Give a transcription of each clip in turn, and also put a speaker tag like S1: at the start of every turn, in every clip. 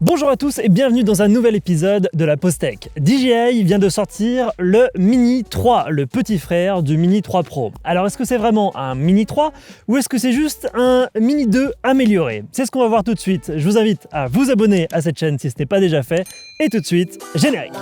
S1: Bonjour à tous et bienvenue dans un nouvel épisode de la Pause Tech. DJI vient de sortir le Mini 3, le petit frère du Mini 3 Pro. Alors est-ce que c'est vraiment un Mini 3 ou est-ce que c'est juste un Mini 2 amélioré? C'est ce qu'on va voir tout de suite. Je vous invite à vous abonner à cette chaîne si ce n'est pas déjà fait. Et tout de suite, générique.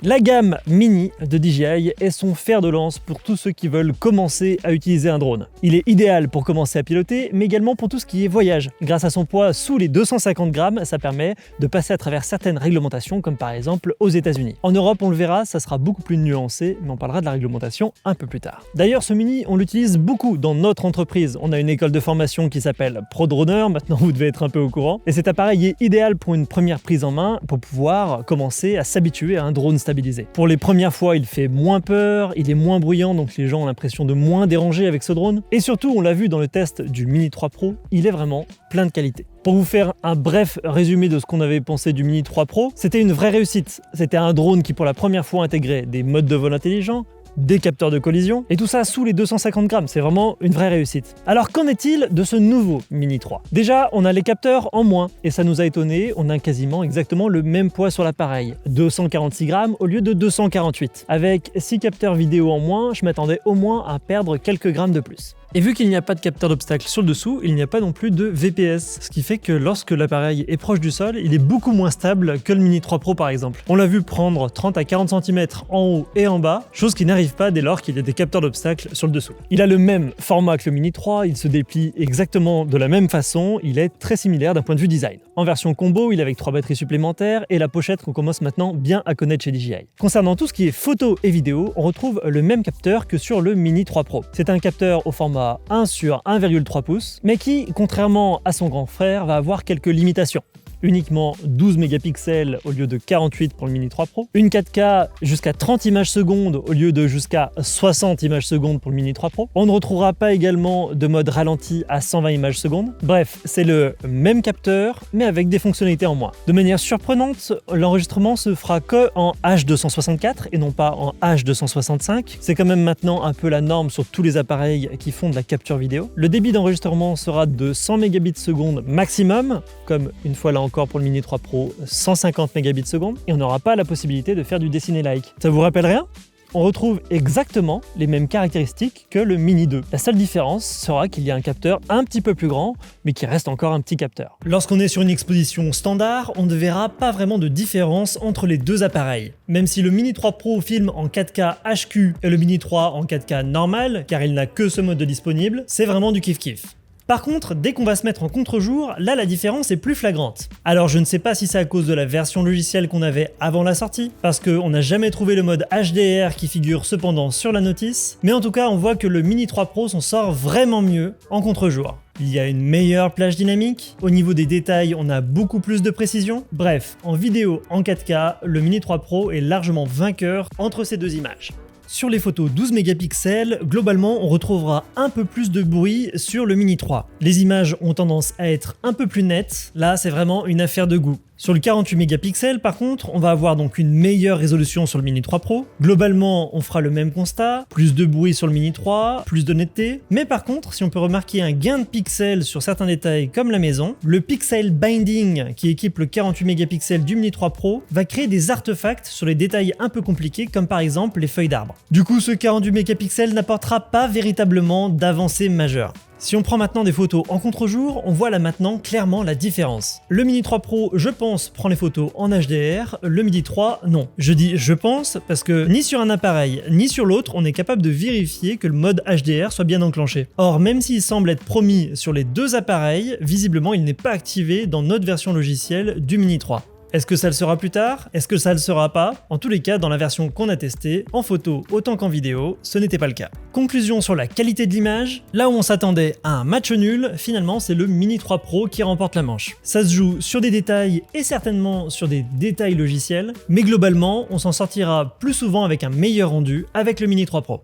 S1: La gamme Mini de DJI est son fer de lance pour tous ceux qui veulent commencer à utiliser un drone. Il est idéal pour commencer à piloter, mais également pour tout ce qui est voyage. Grâce à son poids sous les 250 grammes, ça permet de passer à travers certaines réglementations, comme par exemple aux États-Unis. En Europe, on le verra, ça sera beaucoup plus nuancé, mais on parlera de la réglementation un peu plus tard. D'ailleurs, ce Mini, on l'utilise beaucoup dans notre entreprise. On a une école de formation qui s'appelle ProDroner, maintenant vous devez être un peu au courant. Et cet appareil est idéal pour une première prise en main, pour pouvoir commencer à s'habituer à un drone stabilisé. Pour les premières fois, il fait moins peur, il est moins bruyant, donc les gens ont l'impression de moins déranger avec ce drone. Et surtout, on l'a vu dans le test du Mini 3 Pro, il est vraiment plein de qualité. Pour vous faire un bref résumé de ce qu'on avait pensé du Mini 3 Pro, c'était une vraie réussite. C'était un drone qui pour la première fois intégrait des modes de vol intelligents, des capteurs de collision, et tout ça sous les 250 grammes, c'est vraiment une vraie réussite. Alors qu'en est-il de ce nouveau Mini 3? Déjà, on a les capteurs en moins, et ça nous a étonné, on a quasiment exactement le même poids sur l'appareil, 246 grammes au lieu de 248. Avec 6 capteurs vidéo en moins, je m'attendais au moins à perdre quelques grammes de plus. Et vu qu'il n'y a pas de capteur d'obstacle sur le dessous, il n'y a pas non plus de VPS, ce qui fait que lorsque l'appareil est proche du sol, il est beaucoup moins stable que le Mini 3 Pro par exemple. On l'a vu prendre 30 à 40 cm en haut et en bas, chose qui n'arrive pas dès lors qu'il y a des capteurs d'obstacle sur le dessous. Il a le même format que le Mini 3, il se déplie exactement de la même façon, il est très similaire d'un point de vue design. En version combo, il est avec 3 batteries supplémentaires et la pochette qu'on commence maintenant bien à connaître chez DJI. Concernant tout ce qui est photo et vidéo, on retrouve le même capteur que sur le Mini 3 Pro. C'est un capteur au format 1 sur 1,3 pouces, mais qui, contrairement à son grand frère, va avoir quelques limitations. Uniquement 12 mégapixels au lieu de 48 pour le Mini 3 Pro, une 4K jusqu'à 30 images secondes au lieu de jusqu'à 60 images secondes pour le Mini 3 Pro. On ne retrouvera pas également de mode ralenti à 120 images secondes. Bref, c'est le même capteur, mais avec des fonctionnalités en moins. De manière surprenante, l'enregistrement se fera que en H264 et non pas en H265. C'est quand même maintenant un peu la norme sur tous les appareils qui font de la capture vidéo. Le débit d'enregistrement sera de 100 mégabits seconde maximum, comme une fois là encore pour le Mini 3 Pro 150 mégabits seconde, et on n'aura pas la possibilité de faire du dessiné-like. Ça vous rappelle rien? On retrouve exactement les mêmes caractéristiques que le Mini 2. La seule différence sera qu'il y a un capteur un petit peu plus grand, mais qui reste encore un petit capteur. Lorsqu'on est sur une exposition standard, on ne verra pas vraiment de différence entre les deux appareils. Même si le Mini 3 Pro filme en 4K HQ et le Mini 3 en 4K normal, car il n'a que ce mode de disponible, c'est vraiment du kiff-kiff. Par contre, dès qu'on va se mettre en contre-jour, là la différence est plus flagrante. Alors je ne sais pas si c'est à cause de la version logicielle qu'on avait avant la sortie, parce qu'on n'a jamais trouvé le mode HDR qui figure cependant sur la notice, mais en tout cas on voit que le Mini 3 Pro s'en sort vraiment mieux en contre-jour. Il y a une meilleure plage dynamique, au niveau des détails on a beaucoup plus de précision, bref, en vidéo en 4K, le Mini 3 Pro est largement vainqueur entre ces deux images. Sur les photos 12 mégapixels, globalement on retrouvera un peu plus de bruit sur le Mini 3. Les images ont tendance à être un peu plus nettes, là c'est vraiment une affaire de goût. Sur le 48 mégapixels par contre, on va avoir donc une meilleure résolution sur le Mini 3 Pro. Globalement, on fera le même constat, plus de bruit sur le Mini 3, plus de netteté. Mais par contre, si on peut remarquer un gain de pixels sur certains détails comme la maison, le pixel binding qui équipe le 48 mégapixels du Mini 3 Pro va créer des artefacts sur les détails un peu compliqués comme par exemple les feuilles d'arbre. Du coup, ce 48 mégapixels n'apportera pas véritablement d'avancée majeure. Si on prend maintenant des photos en contre-jour, on voit là maintenant clairement la différence. Le Mini 3 Pro, je pense, prend les photos en HDR, le Mini 3, non. Je dis je pense parce que ni sur un appareil ni sur l'autre, on est capable de vérifier que le mode HDR soit bien enclenché. Or, même s'il semble être promis sur les deux appareils, visiblement il n'est pas activé dans notre version logicielle du Mini 3. Est-ce que ça le sera plus tard? Est-ce que ça le sera pas? En tous les cas, dans la version qu'on a testée, en photo autant qu'en vidéo, ce n'était pas le cas. Conclusion sur la qualité de l'image, là où on s'attendait à un match nul, finalement c'est le Mini 3 Pro qui remporte la manche. Ça se joue sur des détails et certainement sur des détails logiciels, mais globalement, on s'en sortira plus souvent avec un meilleur rendu avec le Mini 3 Pro.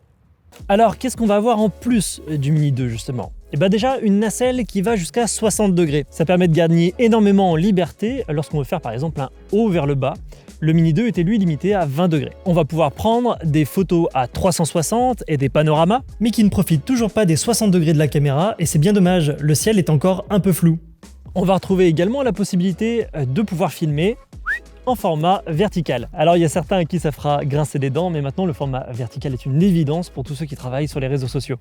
S1: Alors, qu'est-ce qu'on va avoir en plus du Mini 2 justement? Et bah déjà une nacelle qui va jusqu'à 60 degrés. Ça permet de gagner énormément en liberté lorsqu'on veut faire par exemple un haut vers le bas. Le Mini 2 était lui limité à 20 degrés. On va pouvoir prendre des photos à 360 et des panoramas, mais qui ne profitent toujours pas des 60 degrés de la caméra, et c'est bien dommage, le ciel est encore un peu flou. On va retrouver également la possibilité de pouvoir filmer en format vertical. Alors il y a certains à qui ça fera grincer des dents, mais maintenant le format vertical est une évidence pour tous ceux qui travaillent sur les réseaux sociaux.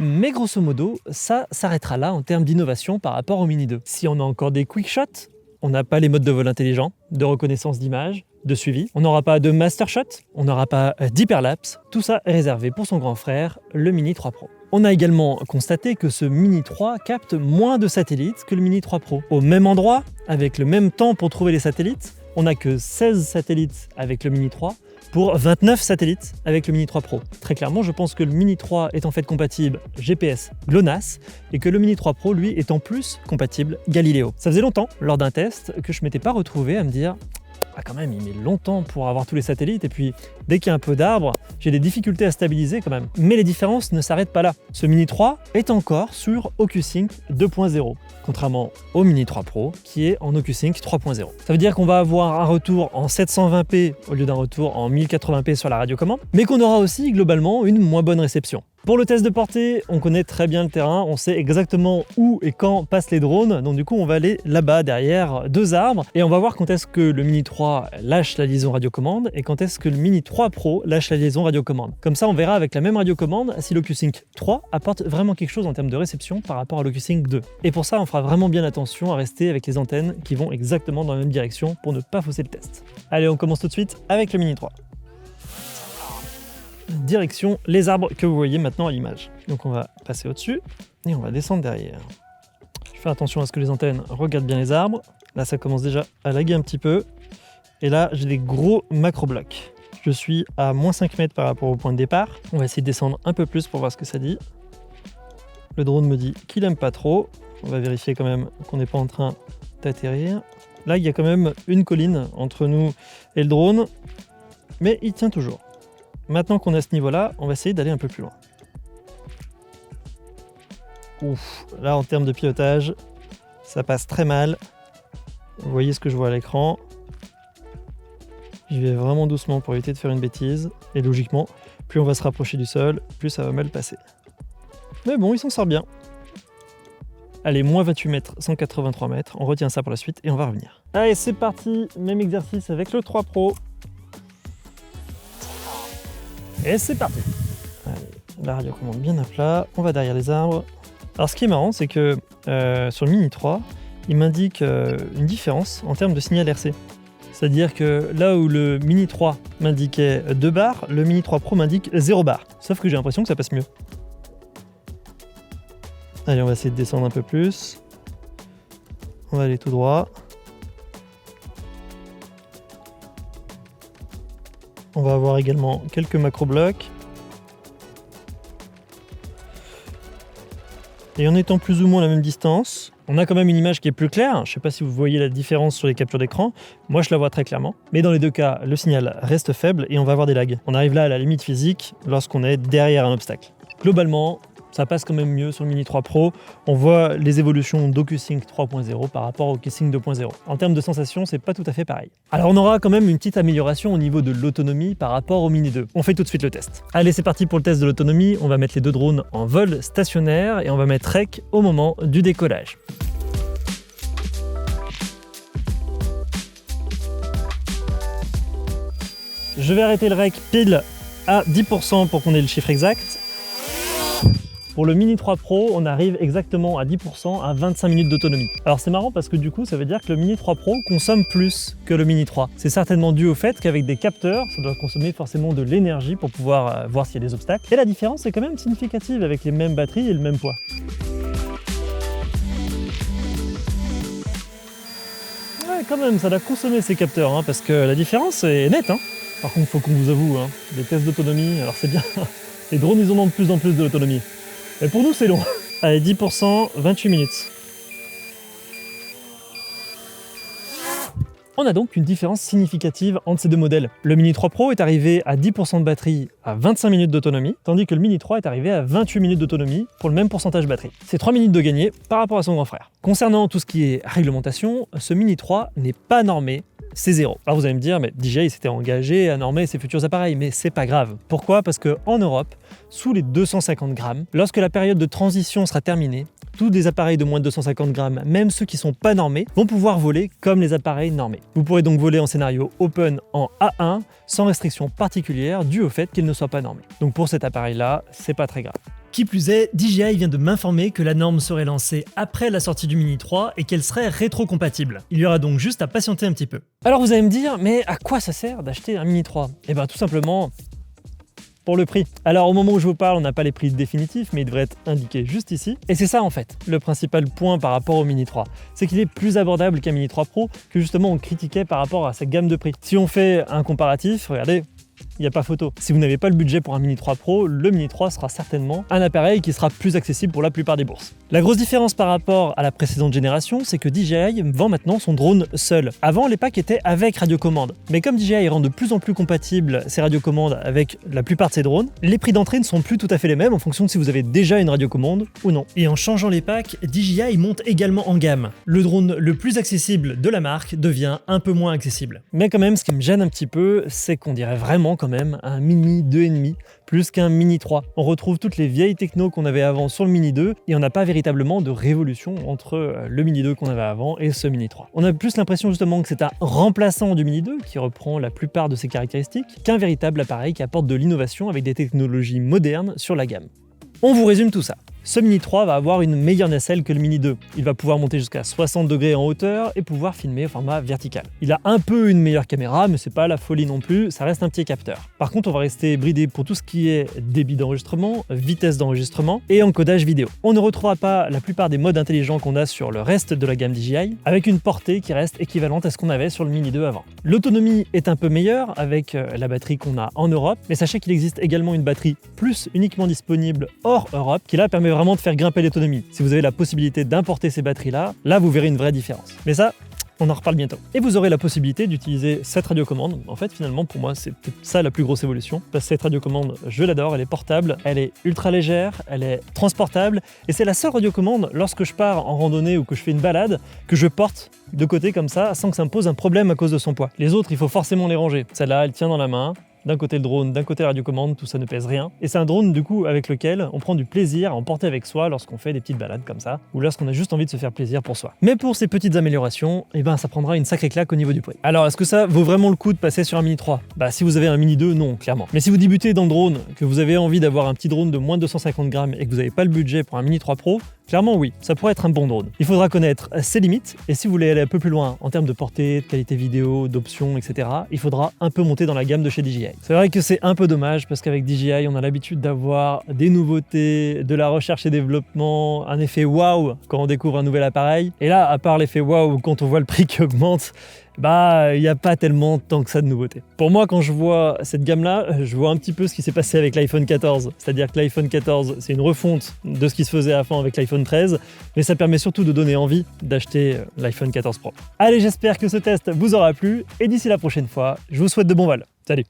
S1: Mais grosso modo, ça s'arrêtera là en termes d'innovation par rapport au Mini 2. Si on a encore des quick shots, on n'a pas les modes de vol intelligents, de reconnaissance d'image, de suivi. On n'aura pas de master shot, on n'aura pas d'hyperlapse. Tout ça est réservé pour son grand frère, le Mini 3 Pro. On a également constaté que ce Mini 3 capte moins de satellites que le Mini 3 Pro. Au même endroit, avec le même temps pour trouver les satellites, on n'a que 16 satellites avec le Mini 3 pour 29 satellites avec le Mini 3 Pro. Très clairement, je pense que le Mini 3 est en fait compatible GPS GLONASS et que le Mini 3 Pro, lui, est en plus compatible Galileo. Ça faisait longtemps, lors d'un test, que je m'étais pas retrouvé à me dire ah quand même, il met longtemps pour avoir tous les satellites et puis dès qu'il y a un peu d'arbres, j'ai des difficultés à stabiliser quand même. Mais les différences ne s'arrêtent pas là. Ce Mini 3 est encore sur OcuSync 2.0, contrairement au Mini 3 Pro qui est en OcuSync 3.0. Ça veut dire qu'on va avoir un retour en 720p au lieu d'un retour en 1080p sur la radiocommande, mais qu'on aura aussi globalement une moins bonne réception. Pour le test de portée, on connaît très bien le terrain, on sait exactement où et quand passent les drones, donc du coup on va aller là-bas derrière 2 arbres et on va voir quand est-ce que le Mini 3 lâche la liaison radiocommande et quand est-ce que le Mini 3 Pro lâche la liaison radiocommande. Comme ça on verra avec la même radiocommande si l'OcuSync 3 apporte vraiment quelque chose en termes de réception par rapport à l'OcuSync 2. Et pour ça on fera vraiment bien attention à rester avec les antennes qui vont exactement dans la même direction pour ne pas fausser le test. Allez, on commence tout de suite avec le Mini 3. Direction les arbres que vous voyez maintenant à l'image. Donc on va passer au-dessus et on va descendre derrière. Je fais attention à ce que les antennes regardent bien les arbres. Là ça commence déjà à laguer un petit peu. Et là j'ai des gros macro-blocs. Je suis à moins 5 mètres par rapport au point de départ. On va essayer de descendre un peu plus pour voir ce que ça dit. Le drone me dit qu'il aime pas trop. On va vérifier quand même qu'on n'est pas en train d'atterrir. Là il y a quand même une colline entre nous et le drone. Mais il tient toujours. Maintenant qu'on est à ce niveau-là, on va essayer d'aller un peu plus loin. Ouf, là en termes de pilotage, ça passe très mal. Vous voyez ce que je vois à l'écran. J'y vais vraiment doucement pour éviter de faire une bêtise. Et logiquement, plus on va se rapprocher du sol, plus ça va mal passer. Mais bon, il s'en sort bien. Allez, moins 28 mètres, 183 mètres. On retient ça pour la suite et on va revenir. Allez, c'est parti. Même exercice avec le 3 Pro. Et c'est parti. Allez, la radiocommande bien à plat, on va derrière les arbres. Alors ce qui est marrant, c'est que sur le Mini 3, il m'indique une différence en termes de signal RC. C'est-à-dire que là où le Mini 3 m'indiquait 2 bars, le Mini 3 Pro m'indique 0 bar. Sauf que j'ai l'impression que ça passe mieux. Allez, on va essayer de descendre un peu plus. On va aller tout droit. On va avoir également quelques macro-blocs. Et en étant plus ou moins à la même distance, on a quand même une image qui est plus claire. Je ne sais pas si vous voyez la différence sur les captures d'écran. Moi, je la vois très clairement. Mais dans les deux cas, le signal reste faible et on va avoir des lags. On arrive là à la limite physique lorsqu'on est derrière un obstacle. Globalement, ça passe quand même mieux sur le Mini 3 Pro. On voit les évolutions d'OcuSync 3.0 par rapport au OcuSync 2.0. En termes de sensation, c'est pas tout à fait pareil. Alors on aura quand même une petite amélioration au niveau de l'autonomie par rapport au Mini 2. On fait tout de suite le test. Allez, c'est parti pour le test de l'autonomie. On va mettre les 2 drones en vol stationnaire et on va mettre REC au moment du décollage. Je vais arrêter le REC pile à 10% pour qu'on ait le chiffre exact. Pour le Mini 3 Pro, on arrive exactement à 10% à 25 minutes d'autonomie. Alors c'est marrant parce que du coup, ça veut dire que le Mini 3 Pro consomme plus que le Mini 3. C'est certainement dû au fait qu'avec des capteurs, ça doit consommer forcément de l'énergie pour pouvoir voir s'il y a des obstacles. Et la différence est quand même significative avec les mêmes batteries et le même poids. Ouais, quand même, ça doit consommer ces capteurs, hein, parce que la différence est nette. Hein. Par contre, il faut qu'on vous avoue, hein, les tests d'autonomie, alors c'est bien, les drones, ils en ont de plus en plus de l'autonomie. Mais pour nous, c'est long. Allez, 10%, 28 minutes. On a donc une différence significative entre ces deux modèles. Le Mini 3 Pro est arrivé à 10% de batterie à 25 minutes d'autonomie, tandis que le Mini 3 est arrivé à 28 minutes d'autonomie pour le même pourcentage batterie. C'est 3 minutes de gagné par rapport à son grand frère. Concernant tout ce qui est réglementation, ce Mini 3 n'est pas normé, c'est zéro. Alors vous allez me dire, mais DJI s'était engagé à normer ses futurs appareils, mais c'est pas grave. Pourquoi ? Parce qu'en Europe, sous les 250 grammes, lorsque la période de transition sera terminée, tous les appareils de moins de 250 grammes, même ceux qui ne sont pas normés, vont pouvoir voler comme les appareils normés. Vous pourrez donc voler en scénario open en A1 sans restriction particulière due au fait qu'il ne soit pas normé. Donc pour cet appareil-là, c'est pas très grave. Qui plus est, DJI vient de m'informer que la norme serait lancée après la sortie du Mini 3 et qu'elle serait rétro-compatible. Il y aura donc juste à patienter un petit peu. Alors vous allez me dire, mais à quoi ça sert d'acheter un Mini 3 ? Eh bien tout simplement pour le prix. Alors au moment où je vous parle, on n'a pas les prix définitifs, mais ils devraient être indiqués juste ici. Et c'est ça en fait, le principal point par rapport au Mini 3. C'est qu'il est plus abordable qu'un Mini 3 Pro que justement on critiquait par rapport à sa gamme de prix. Si on fait un comparatif, regardez, il n'y a pas photo. Si vous n'avez pas le budget pour un Mini 3 Pro, le Mini 3 sera certainement un appareil qui sera plus accessible pour la plupart des bourses. La grosse différence par rapport à la précédente génération, c'est que DJI vend maintenant son drone seul. Avant, les packs étaient avec radiocommande. Mais comme DJI rend de plus en plus compatibles ses radiocommandes avec la plupart de ses drones, les prix d'entrée ne sont plus tout à fait les mêmes en fonction de si vous avez déjà une radiocommande ou non. Et en changeant les packs, DJI monte également en gamme. Le drone le plus accessible de la marque devient un peu moins accessible. Mais quand même, ce qui me gêne un petit peu, c'est qu'on dirait vraiment quand même un Mini 2,5 plus qu'un Mini 3. On retrouve toutes les vieilles technos qu'on avait avant sur le Mini 2 et on n'a pas véritablement de révolution entre le Mini 2 qu'on avait avant et ce Mini 3. On a plus l'impression justement que c'est un remplaçant du Mini 2 qui reprend la plupart de ses caractéristiques qu'un véritable appareil qui apporte de l'innovation avec des technologies modernes sur la gamme. On vous résume tout ça. Ce Mini 3 va avoir une meilleure nacelle que le Mini 2. Il va pouvoir monter jusqu'à 60 degrés en hauteur et pouvoir filmer au format vertical. Il a un peu une meilleure caméra, mais c'est pas la folie non plus, ça reste un petit capteur. Par contre, on va rester bridé pour tout ce qui est débit d'enregistrement, vitesse d'enregistrement et encodage vidéo. On ne retrouvera pas la plupart des modes intelligents qu'on a sur le reste de la gamme DJI, avec une portée qui reste équivalente à ce qu'on avait sur le Mini 2 avant. L'autonomie est un peu meilleure avec la batterie qu'on a en Europe, mais sachez qu'il existe également une batterie plus uniquement disponible hors Europe, qui là permet vraiment de faire grimper l'autonomie. Si vous avez la possibilité d'importer ces batteries-là, là vous verrez une vraie différence. Mais ça, on en reparle bientôt. Et vous aurez la possibilité d'utiliser cette radiocommande. En fait, finalement, pour moi, c'est peut-être ça la plus grosse évolution. Parce que cette radiocommande, je l'adore, elle est portable, elle est ultra légère, elle est transportable, et c'est la seule radiocommande, lorsque je pars en randonnée ou que je fais une balade, que je porte de côté comme ça, sans que ça me pose un problème à cause de son poids. Les autres, il faut forcément les ranger. Celle-là, elle tient dans la main. D'un côté le drone, d'un côté la radiocommande, tout ça ne pèse rien. Et c'est un drone du coup avec lequel on prend du plaisir à emporter avec soi lorsqu'on fait des petites balades comme ça, ou lorsqu'on a juste envie de se faire plaisir pour soi. Mais pour ces petites améliorations, eh ben ça prendra une sacrée claque au niveau du prix. Alors est-ce que ça vaut vraiment le coup de passer sur un Mini 3 ? Bah si vous avez un Mini 2, non, clairement. Mais si vous débutez dans le drone, que vous avez envie d'avoir un petit drone de moins de 250 grammes et que vous n'avez pas le budget pour un Mini 3 Pro, clairement oui, ça pourrait être un bon drone. Il faudra connaître ses limites, et si vous voulez aller un peu plus loin en termes de portée, de qualité vidéo, d'options, etc., il faudra un peu monter dans la gamme de chez DJI. C'est vrai que c'est un peu dommage parce qu'avec DJI, on a l'habitude d'avoir des nouveautés, de la recherche et développement, un effet waouh quand on découvre un nouvel appareil. Et là, à part l'effet waouh quand on voit le prix qui augmente, bah, il n'y a pas tellement tant que ça de nouveautés. Pour moi, quand je vois cette gamme-là, je vois un petit peu ce qui s'est passé avec l'iPhone 14. C'est-à-dire que l'iPhone 14, c'est une refonte de ce qui se faisait avant avec l'iPhone 13, mais ça permet surtout de donner envie d'acheter l'iPhone 14 Pro. Allez, j'espère que ce test vous aura plu, et d'ici la prochaine fois, je vous souhaite de bons vols. Salut!